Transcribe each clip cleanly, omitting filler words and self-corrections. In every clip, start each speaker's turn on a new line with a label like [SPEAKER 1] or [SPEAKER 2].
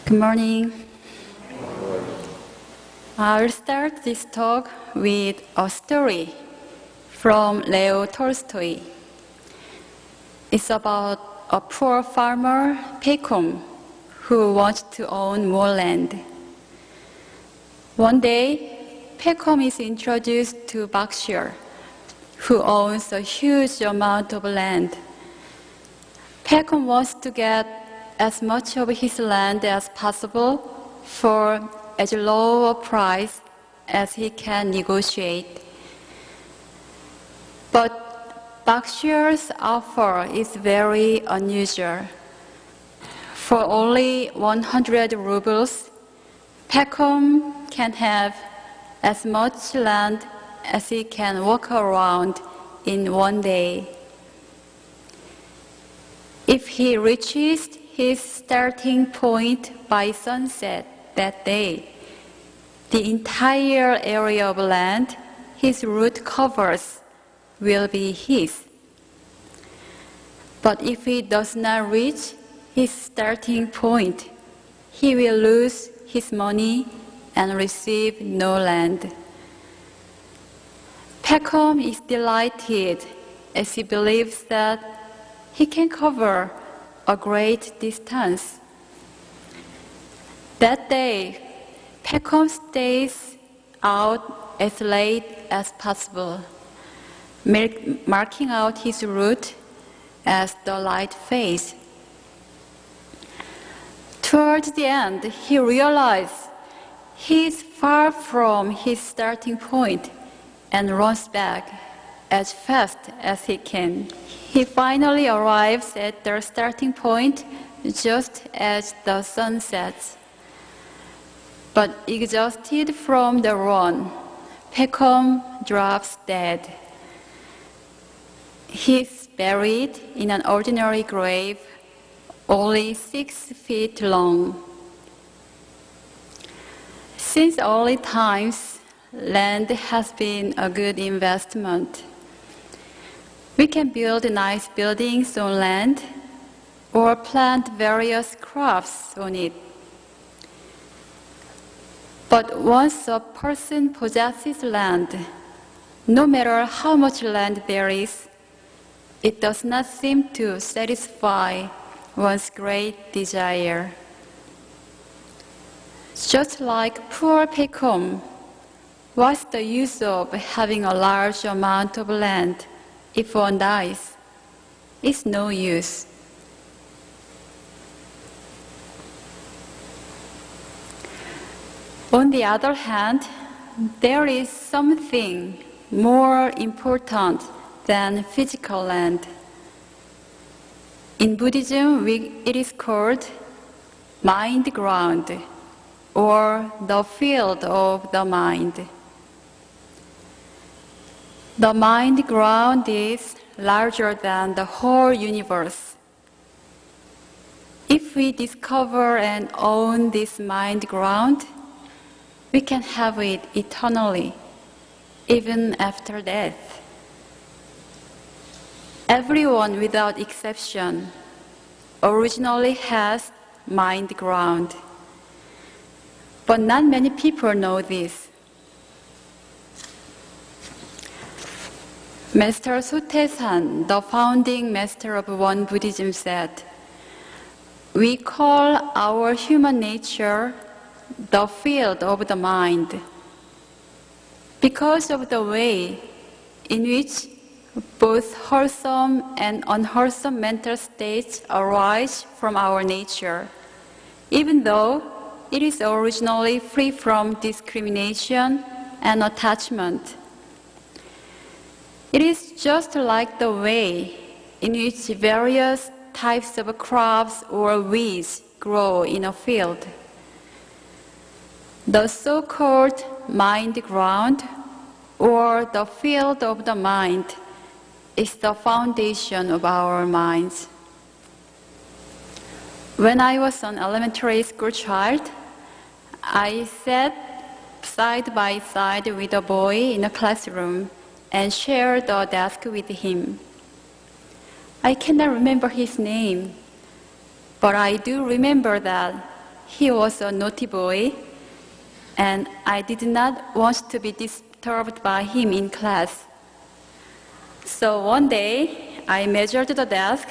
[SPEAKER 1] Good morning. I'll start this talk with a story from Leo Tolstoy. It's about a poor farmer, Peckham, who wants to own more land. One day, Peckham is introduced to Berkshire, who owns a huge amount of land. Peckham wants to get as much of his land as possible for as low a price as he can negotiate. But Berkshire's offer is very unusual. For only 100 rubles, Peckham can have as much land as he can walk around in one day. If he reaches his starting point by sunset that day, the entire area of land his route covers will be his. But if he does not reach his starting point, he will lose his money and receive no land. Peckham is delighted as he believes that he can cover a great distance. That day, Peckham stays out as late as possible, marking out his route as the light fades. Towards the end, he realizes he is far from his starting point and runs back as fast as he can. He finally arrives at the starting point just as the sun sets. But exhausted from the run, Peckham drops dead. He is buried in an ordinary grave, only 6 feet long. Since early times, land has been a good investment. We can build nice buildings on land or plant various crops on it. But once a person possesses land, no matter how much land there is, it does not seem to satisfy one's great desire. Just like poor Peckham, what's the use of having a large amount of land if one dies? It's no use. On the other hand, there is something more important than physical land. In Buddhism, it is called mind ground, or the field of the mind. The mind ground is larger than the whole universe. If we discover and own this mind ground, we can have it eternally, even after death. Everyone without exception originally has mind ground. But not many people know this. Master Sotaesan, the founding master of won-buddhism, said, "We call our human nature the field of the mind because of the way in which both wholesome and unwholesome mental states arise from our nature, even though it is originally free from discrimination and attachment. It is just like the way in which various types of crops or weeds grow in a field. The so-called mind ground, or the field of the mind, is the foundation of our minds." When I was an elementary school child, I sat side by side with a boy in a classroom and shared a desk with him. I cannot remember his name, but I do remember that he was a naughty boy, and I did not want to be disturbed by him in class. So one day, I measured the desk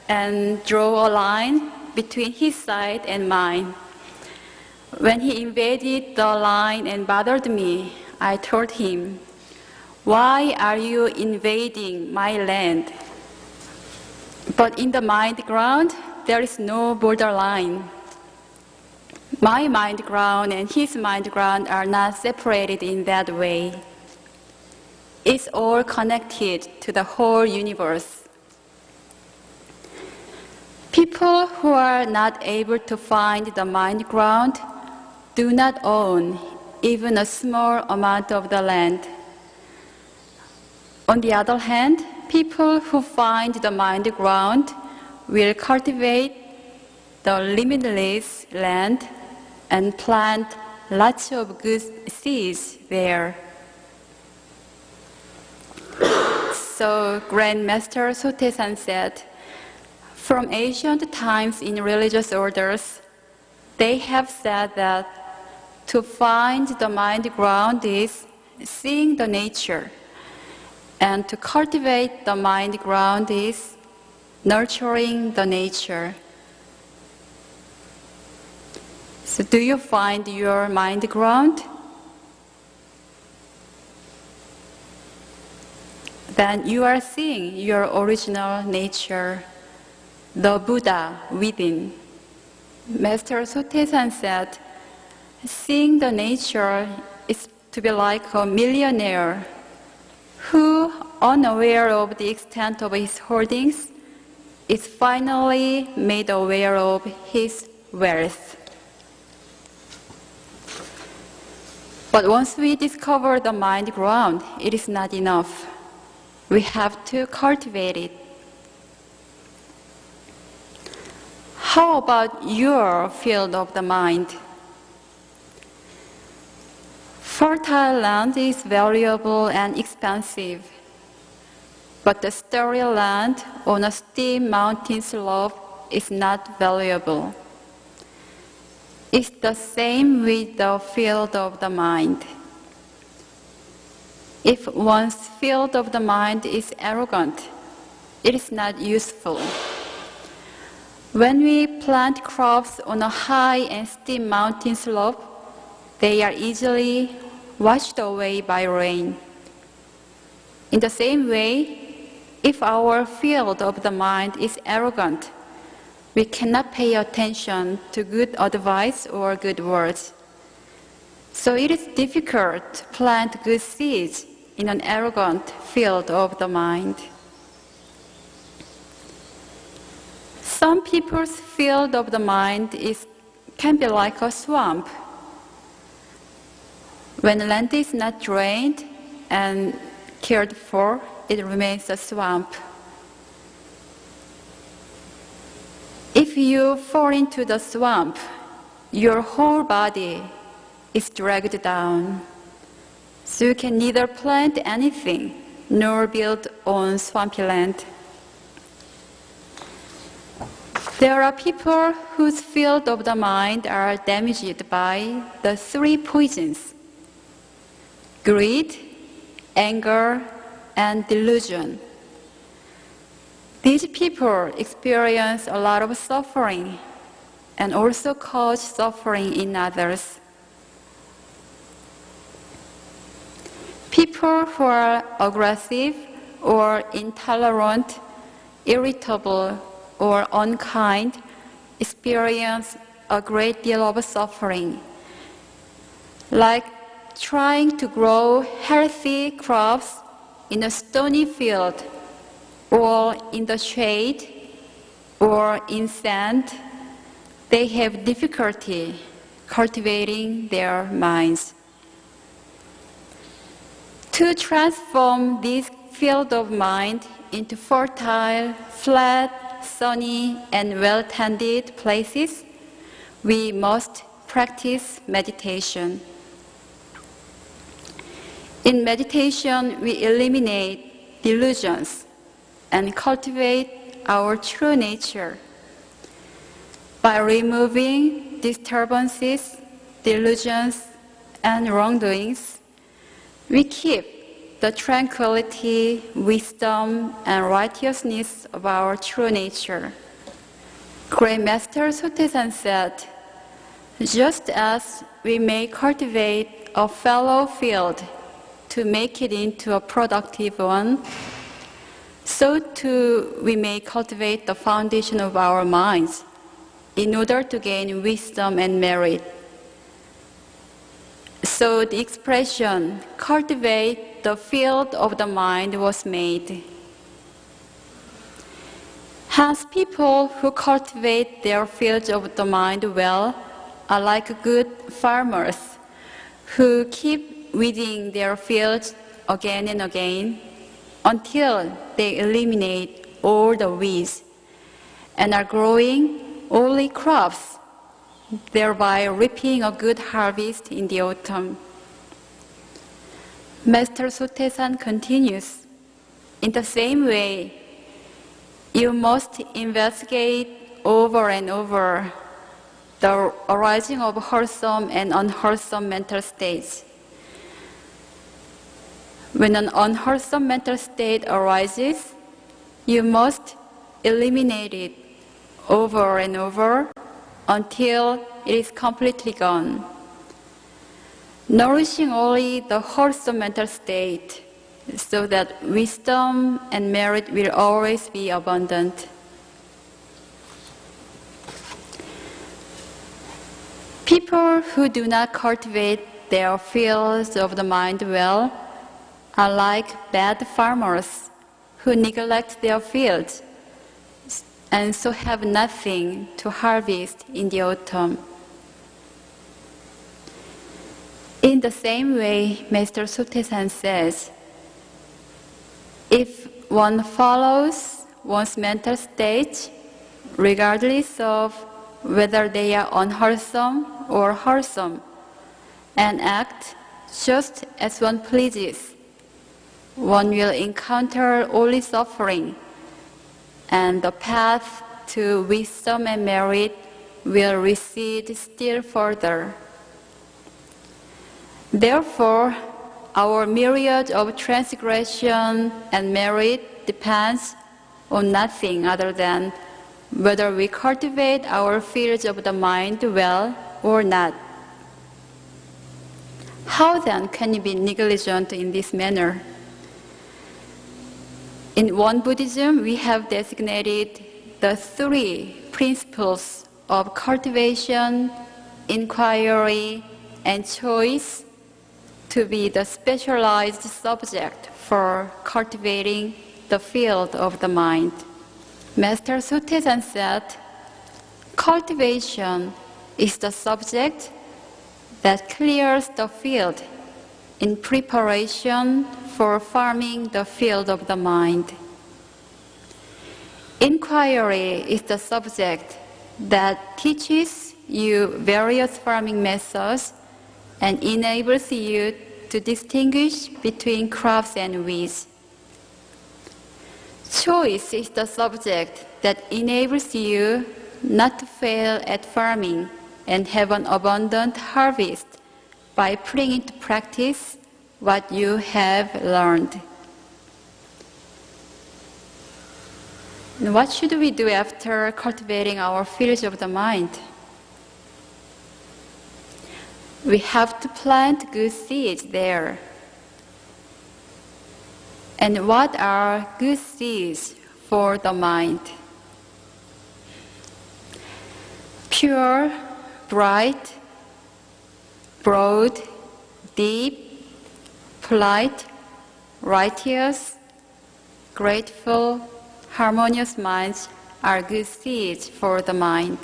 [SPEAKER 1] and drew a line between his side and mine. When he invaded the line and bothered me, I told him, "Why are you invading my land?" But in the mind ground, there is no borderline. My mind ground and his mind ground are not separated in that way. It's all connected to the whole universe. People who are not able to find the mind ground do not own even a small amount of the land. On the other hand, people who find the mind ground will cultivate the limitless land and plant lots of good seeds there. So Grandmaster Sotaesan said, from ancient times in religious orders, they have said that to find the mind ground is seeing the nature, and to cultivate the mind ground is nurturing the nature. So do you find your mind ground? Then you are seeing your original nature, the Buddha within. Master Sotaesan said, seeing the nature is to be like a millionaire who, unaware of the extent of his holdings, is finally made aware of his wealth. But once we discover the mind ground, it is not enough. We have to cultivate it. How about your field of the mind? Fertile land is valuable and expensive, but the sterile land on a steep mountain slope is not valuable. It's the same with the field of the mind. If one's field of the mind is arrogant, it is not useful. When we plant crops on a high and steep mountain slope, they are easily washed away by rain. In the same way, if our field of the mind is arrogant, we cannot pay attention to good advice or good words. So it is difficult to plant good seeds in an arrogant field of the mind. Some people's field of the mind can be like a swamp. When land is not drained and cared for, it remains a swamp. If you fall into the swamp, your whole body is dragged down. So you can neither plant anything nor build on swampy land. There are people whose field of the mind are damaged by the three poisons: greed, anger, and delusion. These people experience a lot of suffering and also cause suffering in others. People who are aggressive or intolerant, irritable, or unkind experience a great deal of suffering, like trying to grow healthy crops in a stony field or in the shade or in sand. They have difficulty cultivating their minds. To transform this field of mind into fertile, flat, sunny, and well-tended places, we must practice meditation. In meditation, we eliminate delusions and cultivate our true nature. By removing disturbances, delusions, and wrongdoings, we keep the tranquility, wisdom, and righteousness of our true nature. Great Master Sotaesan said, just as we may cultivate a fallow field to make it into a productive one, so too we may cultivate the foundation of our minds in order to gain wisdom and merit. So the expression, cultivate the field of the mind, was made. Hence, people who cultivate their fields of the mind well are like good farmers who keep weeding their fields again and again until they eliminate all the weeds and are growing only crops, thereby reaping a good harvest in the autumn. Master Sotaesan continues, in the same way, you must investigate over and over the arising of wholesome and unwholesome mental states. When an unwholesome mental state arises, you must eliminate it over and over until it is completely gone, nourishing only the wholesome mental state, so that wisdom and merit will always be abundant. People who do not cultivate their fields of the mind well are like bad farmers who neglect their fields and so have nothing to harvest in the autumn. In the same way, Master Sotaesan says, if one follows one's mental state, regardless of whether they are unwholesome or wholesome, and act just as one pleases, one will encounter only suffering, and the path to wisdom and merit will recede still further. Therefore, our myriad of transgression and merit depends on nothing other than whether we cultivate our fields of the mind well or not. How then can you be negligent in this manner? In won-buddhism, we have designated the three principles of cultivation, inquiry, and choice to be the specialized subject for cultivating the field of the mind. Master Sotaesan said, cultivation is the subject that clears the field in preparation for farming the field of the mind. Inquiry is the subject that teaches you various farming methods and enables you to distinguish between crops and weeds. Choice is the subject that enables you not to fail at farming and have an abundant harvest by putting into practice what you have learned. And what should we do after cultivating our fields of the mind? We have to plant good seeds there. And what are good seeds for the mind? Pure, bright, broad, deep, polite, righteous, grateful, harmonious minds are good seeds for the mind.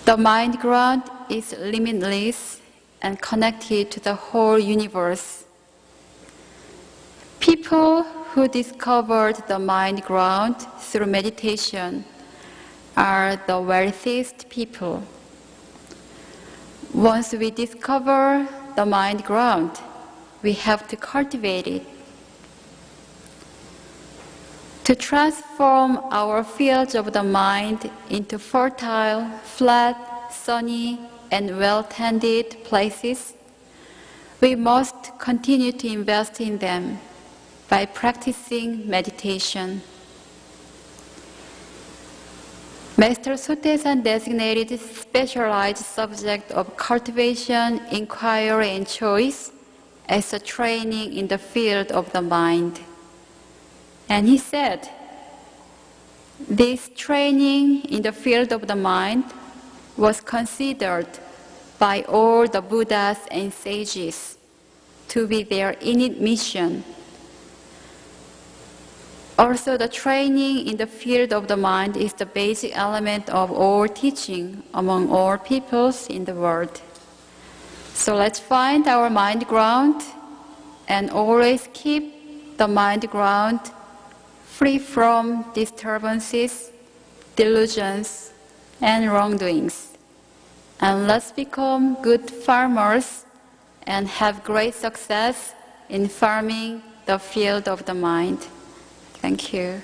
[SPEAKER 1] The mind ground is limitless and connected to the whole universe. People who discovered the mind ground through meditation are the wealthiest people. Once we discover the mind ground, we have to cultivate it. To transform our fields of the mind into fertile, flat, sunny, and well-tended places, we must continue to invest in them by practicing meditation. Master Sotaesan designated specialized subject of cultivation, inquiry, and choice as a training in the field of the mind. And he said, this training in the field of the mind was considered by all the Buddhas and sages to be their innate mission. Also, the training in the field of the mind is the basic element of all teaching among all peoples in the world. So let's find our mind ground and always keep the mind ground free from disturbances, delusions, and wrongdoings. And let's become good farmers and have great success in farming the field of the mind. Thank you.